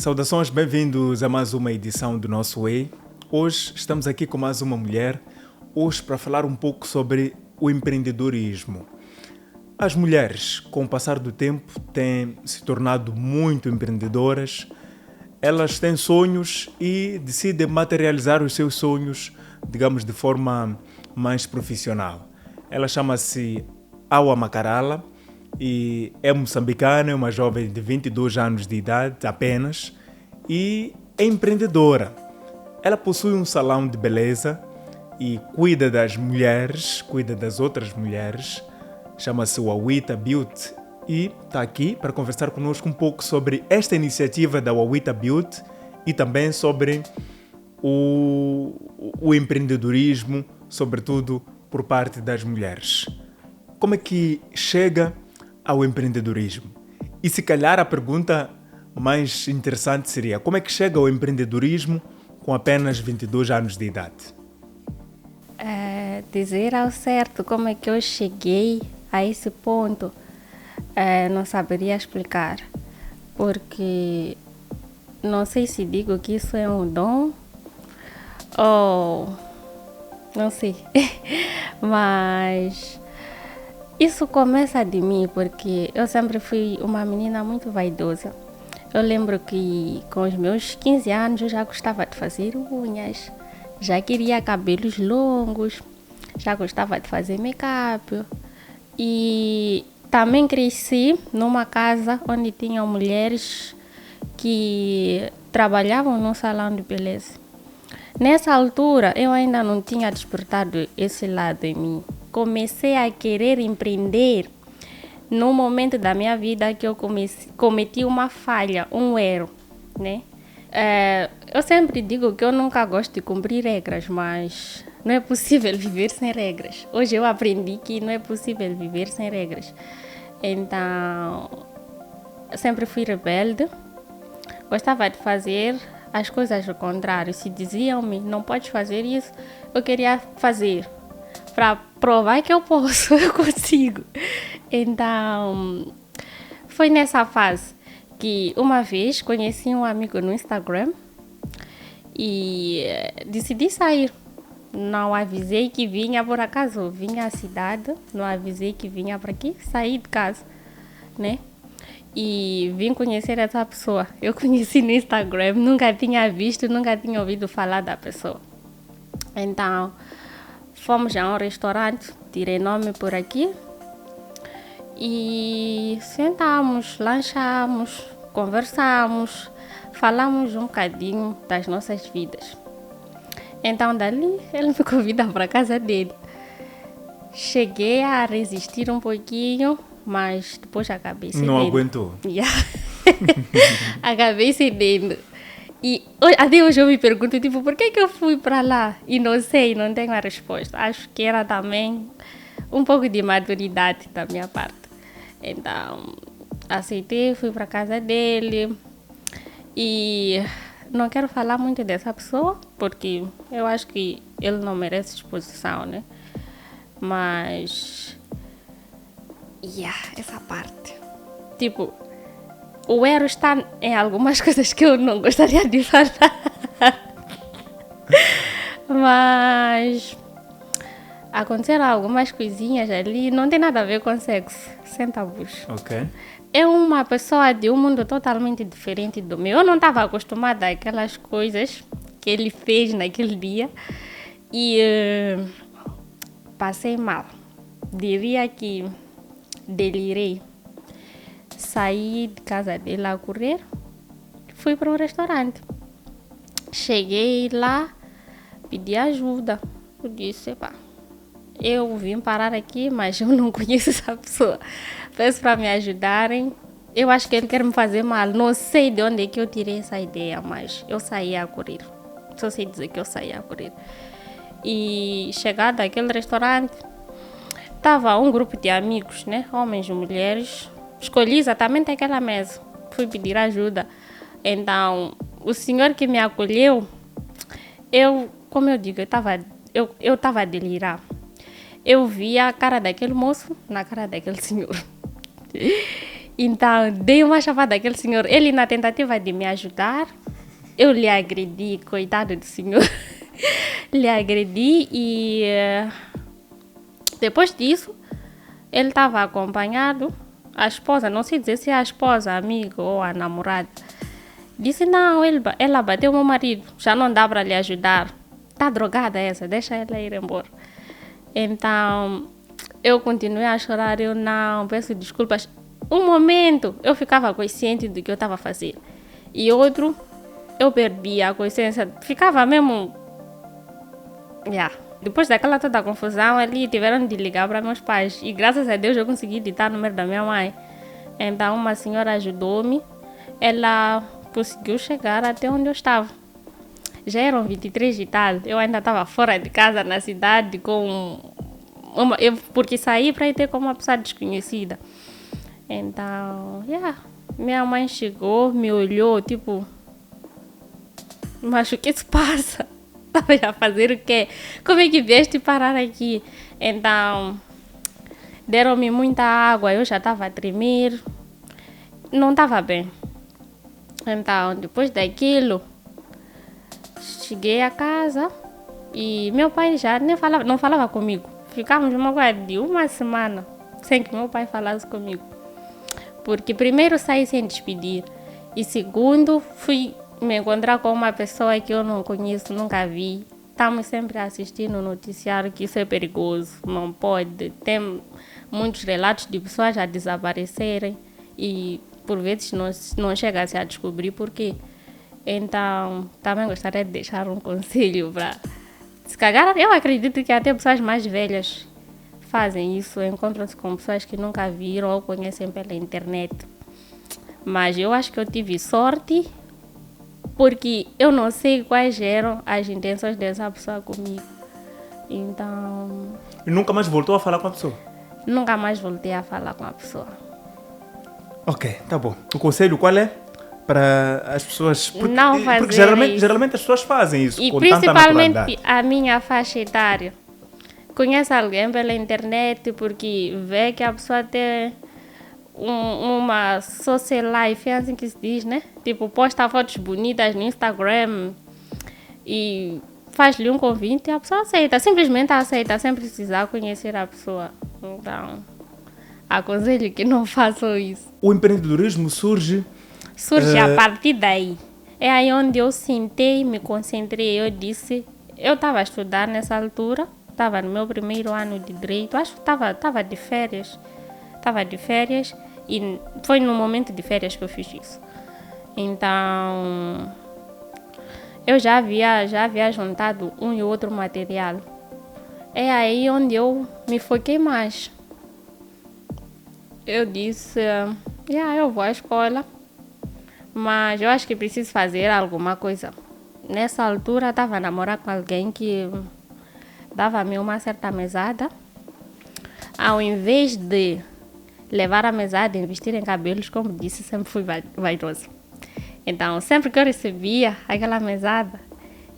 Saudações, bem-vindos a mais uma edição do nosso Way. Hoje estamos aqui com mais uma mulher, hoje para falar um pouco sobre o empreendedorismo. As mulheres, com o passar do tempo, têm se tornado muito empreendedoras. Elas têm sonhos e decidem materializar os seus sonhos, digamos, de forma mais profissional. Ela chama-se Awa Makarala e é moçambicana, é uma jovem de 22 anos de idade apenas e é empreendedora. Ela possui um salão de beleza e cuida das mulheres, cuida das outras mulheres. Chama-se Wawita Beauty e está aqui para conversar conosco um pouco sobre esta iniciativa da Wawita Beauty e também sobre o empreendedorismo, sobretudo por parte das mulheres. Como é que chega ao empreendedorismo? E se calhar a pergunta mais interessante seria: como é que chega ao empreendedorismo com apenas 22 anos de idade? Dizer ao certo como é que eu cheguei a esse ponto, não saberia explicar, porque não sei se digo que isso é um dom ou não sei, mas isso começa de mim porque eu sempre fui uma menina muito vaidosa. Eu lembro que com os meus 15 anos eu já gostava de fazer unhas, já queria cabelos longos, já gostava de fazer make-up. E também cresci numa casa onde tinham mulheres que trabalhavam no salão de beleza. Nessa altura, eu ainda não tinha despertado esse lado em mim. Comecei a querer empreender no momento da minha vida que eu cometi uma falha, um erro, né? Eu sempre digo que eu nunca gosto de cumprir regras, mas não é possível viver sem regras. Hoje eu aprendi que não é possível viver sem regras. Então, eu sempre fui rebelde. Gostava de fazer as coisas ao contrário. Se diziam-me, não podes fazer isso, eu queria fazer. Para provar que eu posso, eu consigo. Então, foi nessa fase que uma vez conheci um amigo no Instagram e decidi sair. Não avisei que vinha, por acaso vinha à cidade, não avisei que vinha para aqui, saí de casa, né? E vim conhecer essa pessoa. Eu conheci no Instagram, nunca tinha visto, nunca tinha ouvido falar da pessoa. Então, fomos a um restaurante, tirei nome por aqui, e sentamos, lanchamos, conversamos, falamos um bocadinho das nossas vidas. Então, dali, ele me convida para a casa dele. Cheguei a resistir um pouquinho, mas depois acabei cedendo. Não aguentou? Yeah. Acabei cedendo. E até hoje eu me pergunto, por que eu fui para lá? E não sei, não tenho a resposta. Acho que era também um pouco de maturidade da minha parte. Então, aceitei, fui para a casa dele e não quero falar muito dessa pessoa, porque eu acho que ele não merece exposição, né? Mas, essa parte. O erro está em algumas coisas que eu não gostaria de falar. Mas aconteceram algumas coisinhas ali, não tem nada a ver com sexo, sem tabus. Ok. É uma pessoa de um mundo totalmente diferente do meu. Eu não estava acostumada àquelas coisas que ele fez naquele dia e passei mal. Diria que delirei. Saí de casa dele a correr, fui para um restaurante. Cheguei lá, pedi ajuda. Eu disse, eu vim parar aqui, mas eu não conheço essa pessoa. Peço para me ajudarem. Eu acho que ele quer me fazer mal. Não sei de onde é que eu tirei essa ideia, mas eu saí a correr. Só sei dizer que eu saí a correr. E chegada àquele restaurante, estava um grupo de amigos, né? Homens e mulheres. Escolhi exatamente aquela mesa. Fui pedir ajuda. Então, o senhor que me acolheu, como eu digo, eu estava a delirar. Eu vi a cara daquele moço na cara daquele senhor. Então, dei uma chapada àquele senhor. Ele, na tentativa de me ajudar, eu lhe agredi, coitado do senhor. Lhe agredi e depois disso, ele estava acompanhado. A esposa, não sei dizer se é a esposa, a amiga ou a namorada, disse, não, ela bateu meu marido, já não dá para lhe ajudar. Tá drogada essa, deixa ela ir embora. Então, eu continuei a chorar, eu não, peço desculpas. Um momento, eu ficava consciente do que eu estava fazendo. E outro, eu perdia a consciência, ficava mesmo... Depois daquela toda a confusão ali, tiveram de ligar para meus pais. E graças a Deus eu consegui ditar o número da minha mãe. Então, uma senhora ajudou-me. Ela conseguiu chegar até onde eu estava. Já eram 23 de tarde. Eu ainda estava fora de casa, na cidade, porque saí para ir ter com uma pessoa desconhecida. Então, minha mãe chegou, me olhou, tipo... Mas o que se passa? Estava a fazer o quê? Como é que vieste parar aqui? Então, deram-me muita água, eu já estava a tremer. Não estava bem. Então, depois daquilo, cheguei a casa e meu pai já não falava comigo. Ficamos uma coisa de uma semana sem que meu pai falasse comigo. Porque primeiro saí sem despedir e segundo fui me encontrar com uma pessoa que eu não conheço, nunca vi. Estamos sempre a assistir no noticiário que isso é perigoso, não pode. Tem muitos relatos de pessoas a desaparecerem e por vezes não chega-se a descobrir porquê. Então, também gostaria de deixar um conselho para... Se calhar, eu acredito que até pessoas mais velhas fazem isso, encontram-se com pessoas que nunca viram ou conhecem pela internet. Mas eu acho que eu tive sorte, porque eu não sei quais eram as intenções dessa pessoa comigo. Então... E nunca mais voltou a falar com a pessoa? Nunca mais voltei a falar com a pessoa. Ok, tá bom. O conselho qual é? Para as pessoas... Não fazer porque isso. geralmente as pessoas fazem isso e com tanta principalmente naturalidade. a minha faixa etária. Conhece alguém pela internet porque vê que a pessoa tem uma social life, é assim que se diz, né? Tipo, posta fotos bonitas no Instagram e faz-lhe um convite e a pessoa aceita. Simplesmente aceita, sem precisar conhecer a pessoa. Então, aconselho que não façam isso. O empreendedorismo surge A partir daí. É aí onde eu sentei, me concentrei. Eu disse, eu estava a estudar nessa altura, estava no meu primeiro ano de direito, acho que estava de férias. Estava de férias e foi no momento de férias que eu fiz isso. Então, eu já havia juntado um e outro material. É aí onde eu me foquei mais. Eu disse, eu vou à escola, mas eu acho que preciso fazer alguma coisa. Nessa altura, estava a namorar com alguém que dava-me uma certa mesada. Ao invés de levar a mesada e investir em cabelos, como disse, sempre fui vaidosa. Então, sempre que eu recebia aquela mesada,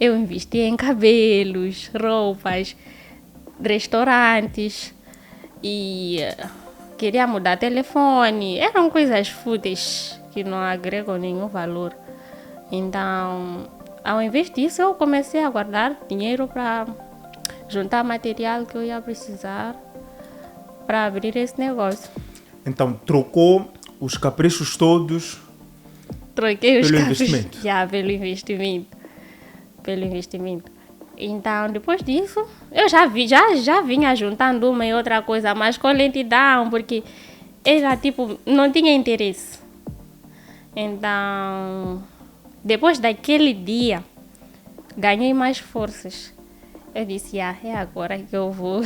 eu investia em cabelos, roupas, restaurantes e queria mudar telefone. Eram coisas fúteis que não agregam nenhum valor. Então, ao invés disso, eu comecei a guardar dinheiro para juntar material que eu ia precisar para abrir esse negócio. Então, trocou os caprichos todos Troquei os pelo caprichos. investimento. Pelo investimento. Então, depois disso, eu já vinha juntando uma e outra coisa, mas com lentidão, porque era tipo, não tinha interesse. Então, depois daquele dia, ganhei mais forças. Eu disse, é agora que eu vou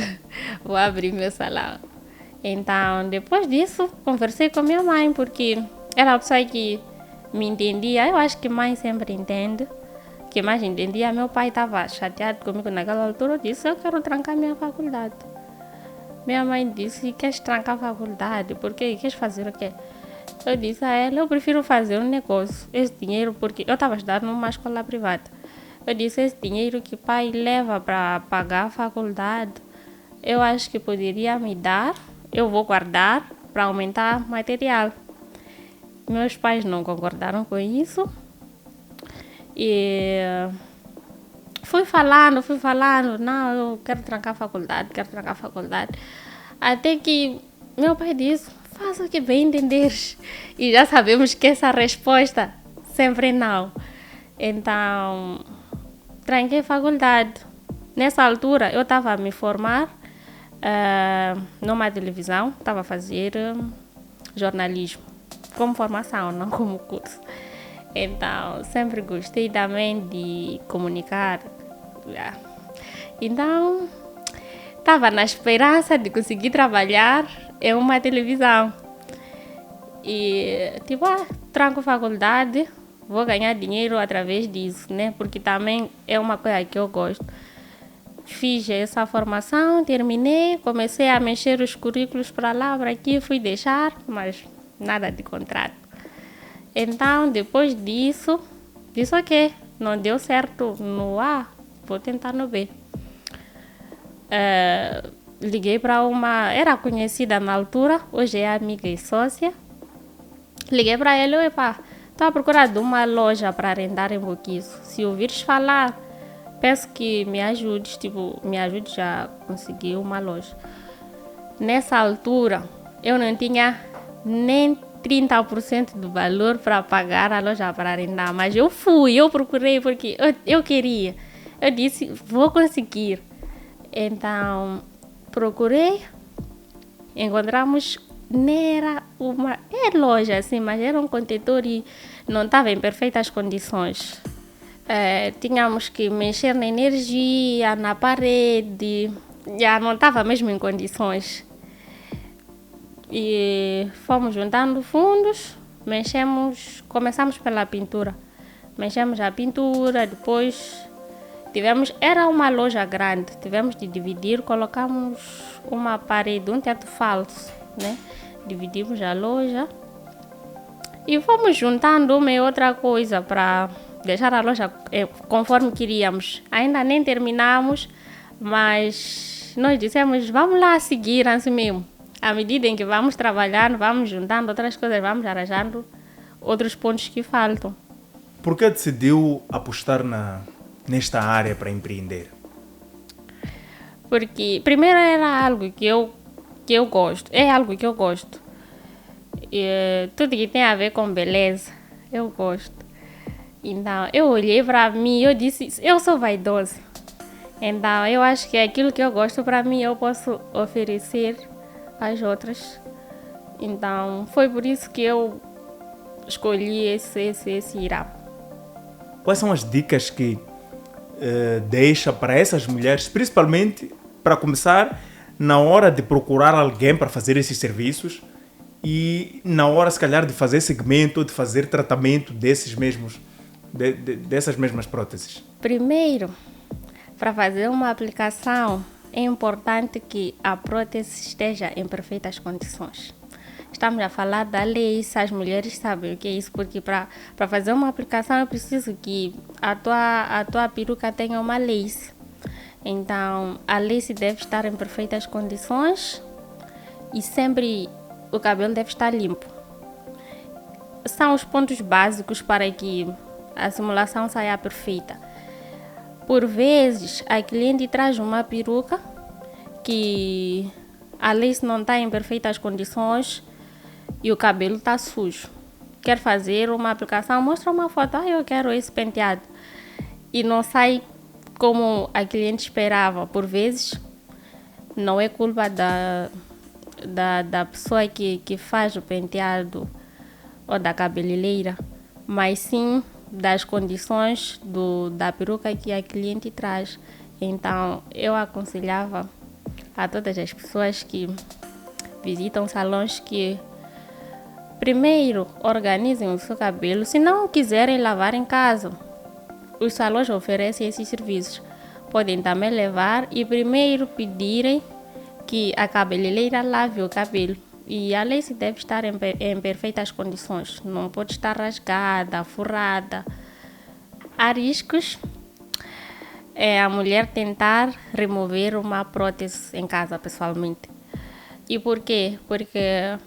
abrir meu salão. Então, depois disso, conversei com minha mãe, porque era a pessoa que me entendia. Eu acho que mãe sempre entende. Que mais entendia, meu pai estava chateado comigo naquela altura. Eu disse, eu quero trancar minha faculdade. Minha mãe disse, queres trancar a faculdade? Por quê? Queres fazer o quê? Eu disse a ela, eu prefiro fazer um negócio. Esse dinheiro, porque eu estava estudando numa escola privada. Eu disse, esse dinheiro que o pai leva para pagar a faculdade, eu acho que poderia me dar. Eu vou guardar para aumentar material. meus pais não concordaram com isso. E fui falando, não, eu quero trancar a faculdade. Até que meu pai disse, faça o que bem entenderes. E já sabemos que essa resposta sempre é não. Então, tranquei a faculdade. Nessa altura, eu estava a me formar numa televisão, estava a fazer jornalismo, como formação, não como curso. Então, sempre gostei também de comunicar. Então, estava na esperança de conseguir trabalhar em uma televisão. E, tranco a faculdade, vou ganhar dinheiro através disso, né? Porque também é uma coisa que eu gosto. Fiz essa formação, terminei, comecei a mexer os currículos para lá, para aqui, fui deixar, mas nada de contrato. Então, depois disso, disse ok, não deu certo no A, vou tentar no B. Liguei para uma, era conhecida na altura, hoje é amiga e sócia. Liguei para ele, estou à procura de uma loja para arrendar em Boquiço. Se ouvires falar, peço que me ajudes, me ajude a conseguir uma loja. Nessa altura, eu não tinha nem 30% do valor para pagar a loja para arrendar, mas eu procurei porque eu queria. Eu disse, vou conseguir. Então, procurei, encontramos, não era uma loja assim, mas era um contentor e não estava em perfeitas condições. Tínhamos que mexer na energia, na parede, já não estava mesmo em condições. E fomos juntando fundos, começamos pela pintura. Mexemos a pintura, depois era uma loja grande, tivemos de dividir, colocamos uma parede, um teto falso, né? Dividimos a loja e fomos juntando uma e outra coisa para deixar a loja conforme queríamos. Ainda nem terminamos, mas nós dissemos, vamos lá seguir assim mesmo. À medida em que vamos trabalhando, vamos juntando outras coisas, vamos arranjando outros pontos que faltam. Por que decidiu apostar nesta área para empreender? Porque primeiro era algo que eu gosto, é algo que eu gosto. Tudo que tem a ver com beleza, eu gosto. Então, eu olhei para mim e eu disse, eu sou vaidosa. Então, eu acho que aquilo que eu gosto para mim, eu posso oferecer às outras. Então, foi por isso que eu escolhi esse IRAP. Quais são as dicas que deixa para essas mulheres, principalmente para começar, na hora de procurar alguém para fazer esses serviços e na hora, se calhar, de fazer segmento ou de fazer tratamento dessas mesmas próteses? Primeiro, para fazer uma aplicação, é importante que a prótese esteja em perfeitas condições. Estamos a falar da lace, as mulheres sabem o que é isso, porque para fazer uma aplicação é preciso que a tua peruca tenha uma lace. Então, a lace deve estar em perfeitas condições e sempre o cabelo deve estar limpo. São os pontos básicos para que a simulação saia perfeita. Por vezes, a cliente traz uma peruca que a lace não está em perfeitas condições e o cabelo está sujo. Quer fazer uma aplicação, mostra uma foto, eu quero esse penteado. E não sai como a cliente esperava. Por vezes, não é culpa da pessoa que faz o penteado ou da cabeleireira, mas sim das condições da peruca que a cliente traz. Então, eu aconselhava a todas as pessoas que visitam salões que primeiro organizem o seu cabelo. Se não quiserem lavar em casa, os salões oferecem esses serviços. Podem também levar e primeiro pedirem que a cabeleireira lave o cabelo. E a lace deve estar em perfeitas condições. Não pode estar rasgada, furada. Há riscos a mulher tentar remover uma prótese em casa pessoalmente. E por quê? Porque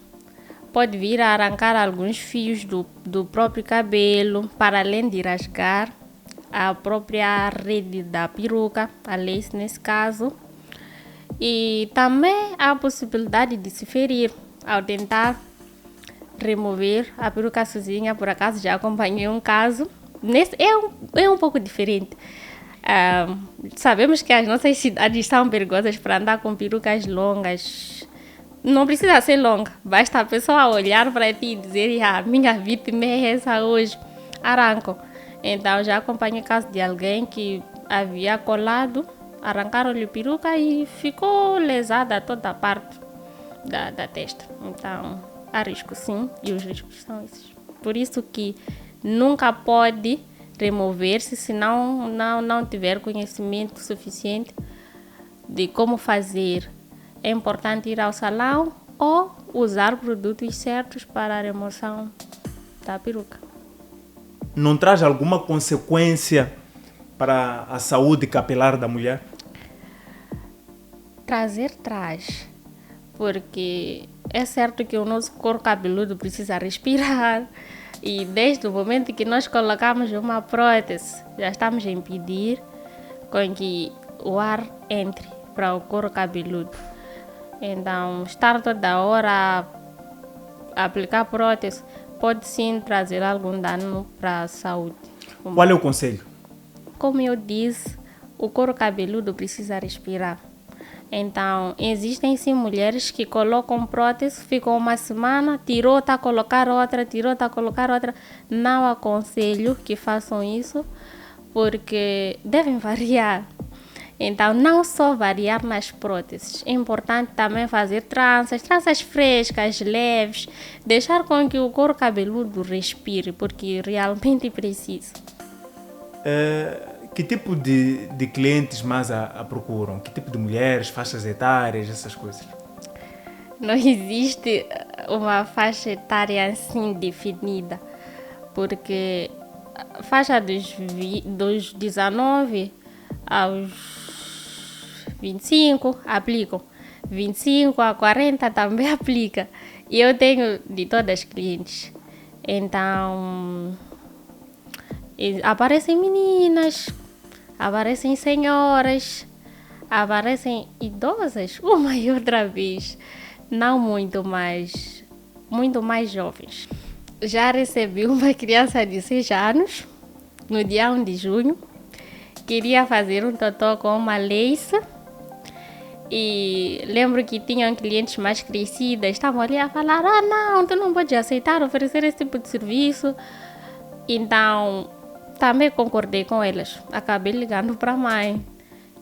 pode vir a arrancar alguns fios do próprio cabelo, para além de rasgar a própria rede da peruca, a lace nesse caso. E também há a possibilidade de se ferir ao tentar remover a peruca sozinha. Por acaso já acompanhei um caso. Nesse é um pouco diferente. Sabemos que as nossas cidades são perigosas para andar com perucas longas. Não precisa ser longa, basta a pessoa olhar para ti e dizer: minha vítima é essa hoje, arrancam. Então já acompanhei o caso de alguém que havia colado, arrancaram-lhe a peruca e ficou lesada toda a parte da testa. Então há risco sim, e os riscos são esses. Por isso que nunca pode remover-se se não tiver conhecimento suficiente de como fazer. É importante ir ao salão ou usar produtos certos para a remoção da peruca. Não traz alguma consequência para a saúde capilar da mulher? Traz, porque é certo que o nosso couro cabeludo precisa respirar, e desde o momento que nós colocamos uma prótese, já estamos a impedir com que o ar entre para o couro cabeludo. Então, estar toda hora a aplicar prótese pode sim trazer algum dano para a saúde. Qual é o conselho? Como eu disse, o couro cabeludo precisa respirar. Então, existem sim mulheres que colocam prótese, ficam uma semana, tirou, tá a colocar outra, tirou, tá a colocar outra. Não aconselho que façam isso, porque devem variar. Então, não só variar nas próteses, é importante também fazer tranças frescas, leves, deixar com que o couro cabeludo respire, porque realmente precisa. Que tipo de clientes mais a procuram? Que tipo de mulheres, faixas etárias, essas coisas? Não existe uma faixa etária assim definida, porque a faixa dos 19 aos 25 aplicam, 25 a 40 também aplica. E eu tenho de todas as clientes. Então, aparecem meninas, aparecem senhoras, aparecem idosas, uma e outra vez. Não muito mais jovens. Já recebi uma criança de 6 anos, no dia 1 de junho. Queria fazer um totó com uma lace. E lembro que tinham clientes mais crescidas, estavam ali a falar: não, tu não pode aceitar oferecer esse tipo de serviço. Então, também concordei com elas. Acabei ligando para a mãe.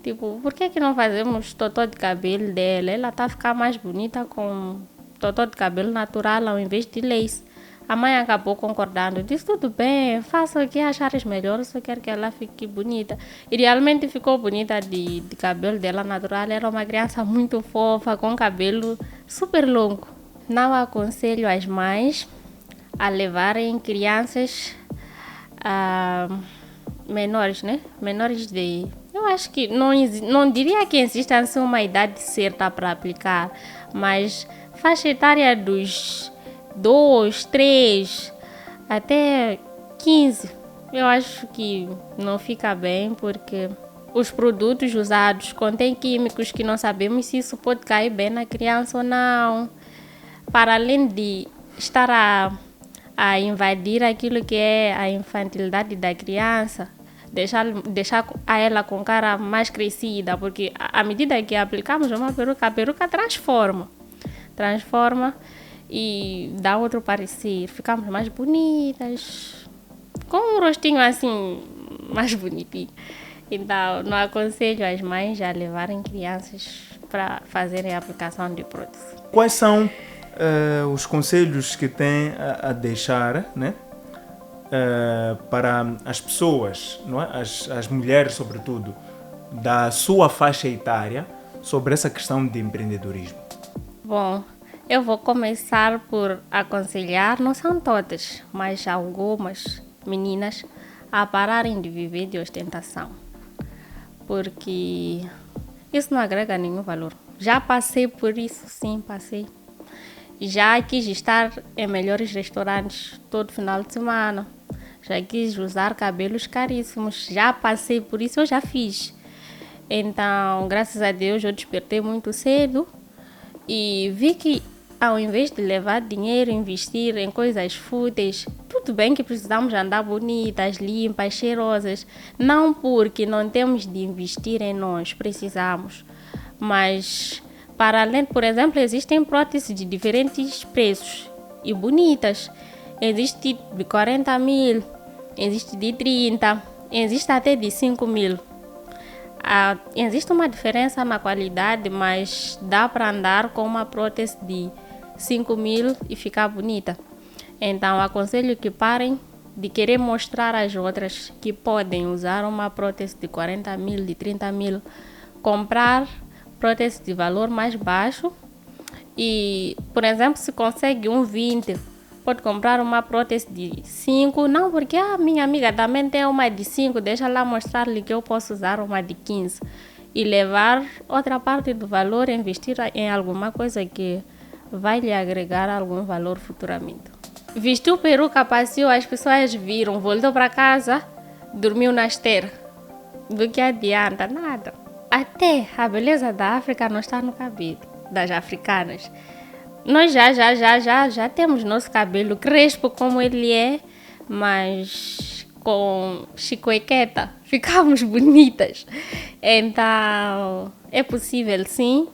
Tipo, por que não fazemos totó de cabelo dela? Ela tá a ficar mais bonita com totó de cabelo natural ao invés de lace. A mãe acabou concordando, disse: tudo bem, faça o que achares melhor, eu só quero que ela fique bonita. E realmente ficou bonita de cabelo dela natural. Era uma criança muito fofa, com cabelo super longo. Não aconselho as mães a levarem crianças menores, né? Menores de... Eu acho que não diria que existe assim uma idade certa para aplicar, mas faixa etária dos 2, 3, até 15, eu acho que não fica bem, porque os produtos usados contêm químicos que não sabemos se isso pode cair bem na criança ou não. Para além de estar a invadir aquilo que é a infantilidade da criança, deixar a ela com cara mais crescida, porque à medida que aplicamos uma peruca, a peruca transforma e dá outro parecer. Ficamos mais bonitas, com um rostinho assim, mais bonitinho. Então, não aconselho as mães a levarem crianças para fazerem a aplicação de prótese. Quais são os conselhos que têm a deixar, né? Para as pessoas, não é? As mulheres, sobretudo, da sua faixa etária, sobre essa questão de empreendedorismo? Bom, eu vou começar por aconselhar, não são todas, mas algumas meninas a pararem de viver de ostentação, porque isso não agrega nenhum valor. Já passei por isso, sim, passei. já quis estar em melhores restaurantes todo final de semana. Já quis usar cabelos caríssimos. Já passei por isso, eu já fiz. Então, graças a Deus, eu despertei muito cedo e vi que ao invés de levar dinheiro, investir em coisas fúteis, tudo bem que precisamos andar bonitas, limpas, cheirosas. Não porque não temos de investir em nós, precisamos. Mas, para além, por exemplo, existem próteses de diferentes preços e bonitas. Existe de 40 mil, existe de 30, existe até de 5 mil. Existe uma diferença na qualidade, mas dá para andar com uma prótese de 5 mil e ficar bonita. Então, aconselho que parem de querer mostrar às outras que podem usar uma prótese de 40 mil, de 30 mil, comprar prótese de valor mais baixo e, por exemplo, se consegue um 20, pode comprar uma prótese de 5, não porque a minha amiga também tem uma de 5, deixa lá mostrar-lhe que eu posso usar uma de 15 e levar outra parte do valor e investir em alguma coisa que vai lhe agregar algum valor futuramente. Vestiu peruca, passeou, as pessoas viram, voltou para casa, dormiu na esteira. Do que adianta? Nada. Até a beleza da África não está no cabelo das africanas. Nós já temos nosso cabelo crespo como ele é, mas com chicoequeta ficamos bonitas. Então, é possível sim,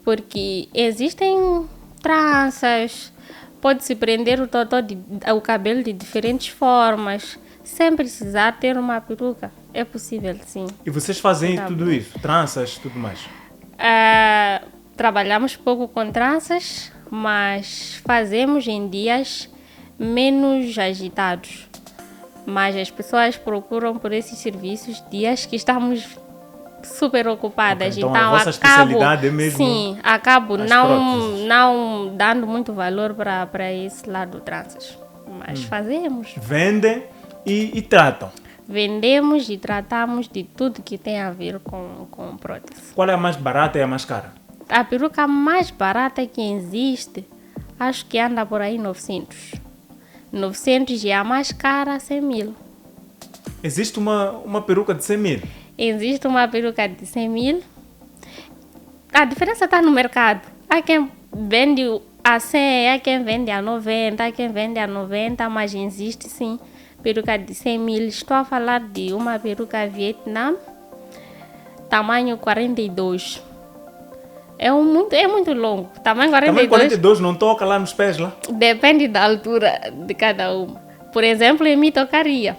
porque existem tranças, pode-se prender o cabelo de diferentes formas, sem precisar ter uma peruca. É possível sim. E vocês fazem tudo isso? Tranças, tudo mais? Trabalhamos pouco com tranças, mas fazemos em dias menos agitados. Mas as pessoas procuram por esses serviços dias que estamos super ocupadas. Okay, então a vossa especialidade é mesmo? Sim, acabo não dando muito valor para esse lado de tranças. Mas fazemos. Vendem e tratam? Vendemos e tratamos de tudo que tem a ver com prótese. Qual é a mais barata e a mais cara? A peruca mais barata que existe, acho que anda por aí 900. 900 e a mais cara, 100 mil. Existe uma peruca de 100 mil? Existe uma peruca de 100 mil. A diferença está no mercado. Há quem vende a 100, há quem vende a 90, há quem vende a 90, mas existe sim peruca de 100 mil. Estou a falar de uma peruca Vietnã, tamanho 42. É muito longo. Tamanho 42. Tamanho 42 não toca lá nos pés lá? Depende da altura de cada uma. Por exemplo, em mim tocaria.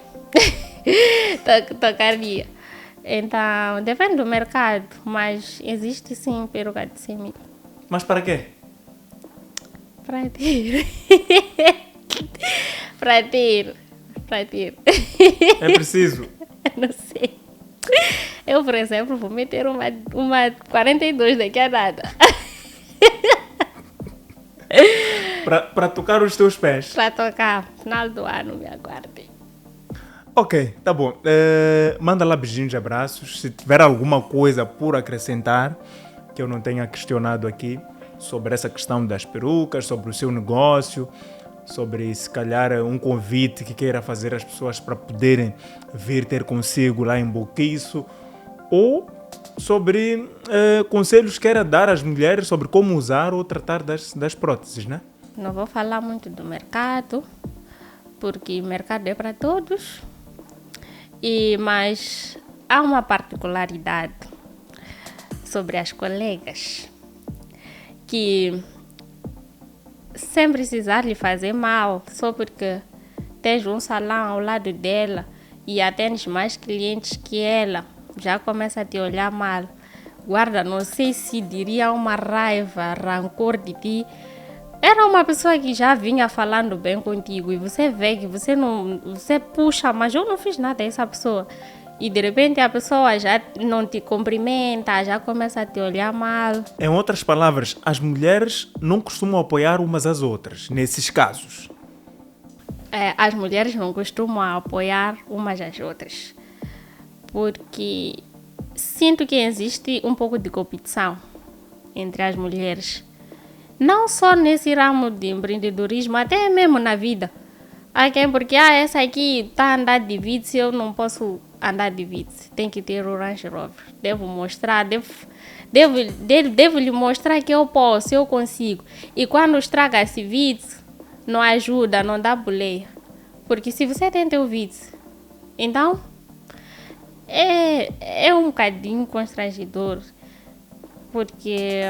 Tocaria. Então, depende do mercado, mas existe sim peruca de 100 mil. Mas para quê? Para ter. Para ter. É preciso? Não sei. Eu, por exemplo, vou meter uma 42 daqui a nada. Para tocar os teus pés? Para tocar. Final do ano, me aguardem. Ok, tá bom. Manda lá beijinhos e abraços. Se tiver alguma coisa por acrescentar que eu não tenha questionado aqui sobre essa questão das perucas, sobre o seu negócio, sobre se calhar um convite que queira fazer às pessoas para poderem vir ter consigo lá em Boquiço, ou sobre conselhos que queira dar às mulheres sobre como usar ou tratar das próteses, né? Não vou falar muito do mercado, porque o mercado é para todos. Mas há uma particularidade sobre as colegas que, sem precisar lhe fazer mal, só porque tens um salão ao lado dela e atendes mais clientes que ela, já começa a te olhar mal. Guarda, não sei se diria uma raiva, rancor de ti. Era uma pessoa que já vinha falando bem contigo e você vê que você puxa, mas eu não fiz nada a essa pessoa. E de repente a pessoa já não te cumprimenta, já começa a te olhar mal. Em outras palavras, as mulheres não costumam apoiar umas às outras, nesses casos. As mulheres não costumam apoiar umas às outras, porque sinto que existe um pouco de competição entre as mulheres. Não só nesse ramo de empreendedorismo, até mesmo na vida. Ok, porque essa aqui está a andar de Vitz, eu não posso andar de Vitz. Tem que ter o Range Rover. Devo mostrar, devo lhe mostrar que eu posso, eu consigo. E quando estraga-se Vitz, não ajuda, não dá boleia. Porque se você tem teu Vitz, então é um bocadinho constrangedor. Porque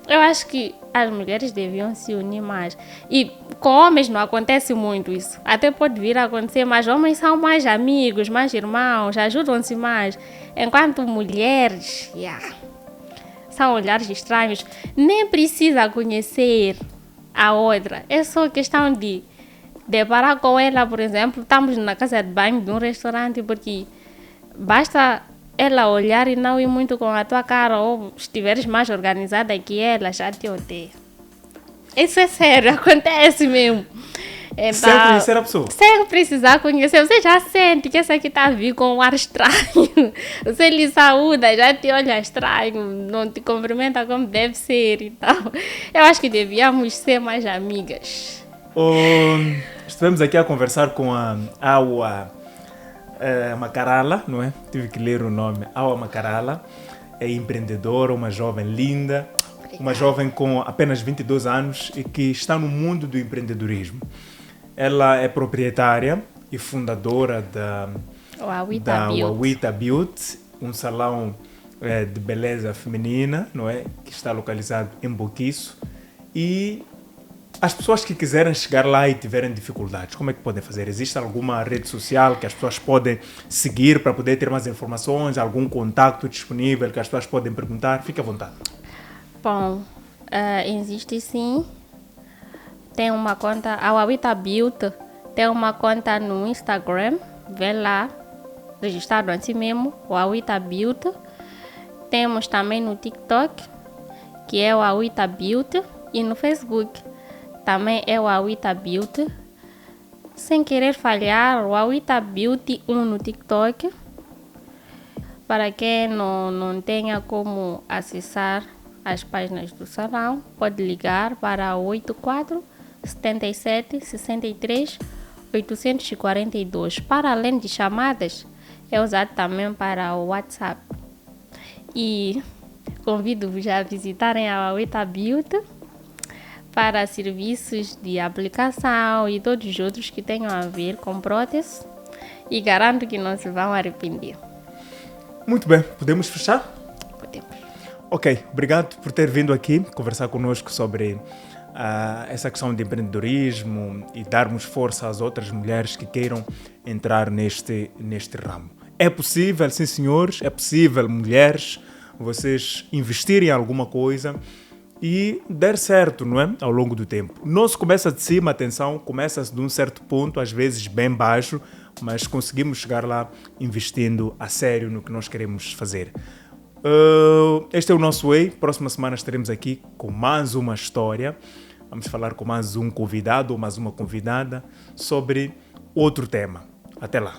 eu acho que as mulheres deviam se unir mais. E com homens não acontece muito isso. Até pode vir a acontecer, mas homens são mais amigos, mais irmãos, ajudam-se mais. Enquanto mulheres, são olhares estranhos. Nem precisa conhecer a outra. É só questão de deparar com ela, por exemplo. Estamos na casa de banho de um restaurante, porque basta ela olhar e não ir muito com a tua cara, ou estiveres mais organizada que ela, já te odeia. Isso é sério, acontece mesmo. Então, sem conhecer a pessoa? Sem precisar conhecer. Você já sente que essa aqui está a vir com um ar estranho. Você lhe saúda, já te olha estranho, não te cumprimenta como deve ser. Então, eu acho que devíamos ser mais amigas. Estivemos aqui a conversar com a Awa Macarala, não é? Tive que ler o nome. Awa Macarala é empreendedora, uma jovem linda, uma jovem com apenas 22 anos e que está no mundo do empreendedorismo. Ela é proprietária e fundadora da Wawita Beauty, um salão de beleza feminina, não é? Que está localizado em Boquiço. E as pessoas que quiserem chegar lá e tiverem dificuldades, como é que podem fazer? Existe alguma rede social que as pessoas podem seguir para poder ter mais informações? Algum contato disponível que as pessoas podem perguntar? Fique à vontade. Bom, existe sim. Tem uma conta, a Wawita Beauty, tem uma conta no Instagram, vê lá, registrado assim mesmo, Wawita Beauty. Temos também no TikTok, que é o Wawita Beauty, e no Facebook também é o Wawita Beauty. Sem querer falhar, o Wawita Beauty 1 no TikTok. Para quem não tenha como acessar as páginas do salão, pode ligar para 84 77 63 842. Para além de chamadas, é usado também para o WhatsApp. E convido-vos a visitarem a Wawita Beauty para serviços de aplicação e todos os outros que tenham a ver com prótese, e garanto que não se vão arrepender. Muito bem, podemos fechar? Podemos. Ok, obrigado por ter vindo aqui conversar conosco sobre essa questão de empreendedorismo e darmos força às outras mulheres que queiram entrar neste ramo. É possível, sim senhores, é possível, mulheres, vocês investirem em alguma coisa e der certo, não é? Ao longo do tempo. Não se começa de cima, atenção, começa-se de um certo ponto, às vezes bem baixo, mas conseguimos chegar lá investindo a sério no que nós queremos fazer. Este é o nosso Way. Próxima semana estaremos aqui com mais uma história. Vamos falar com mais um convidado ou mais uma convidada sobre outro tema. Até lá.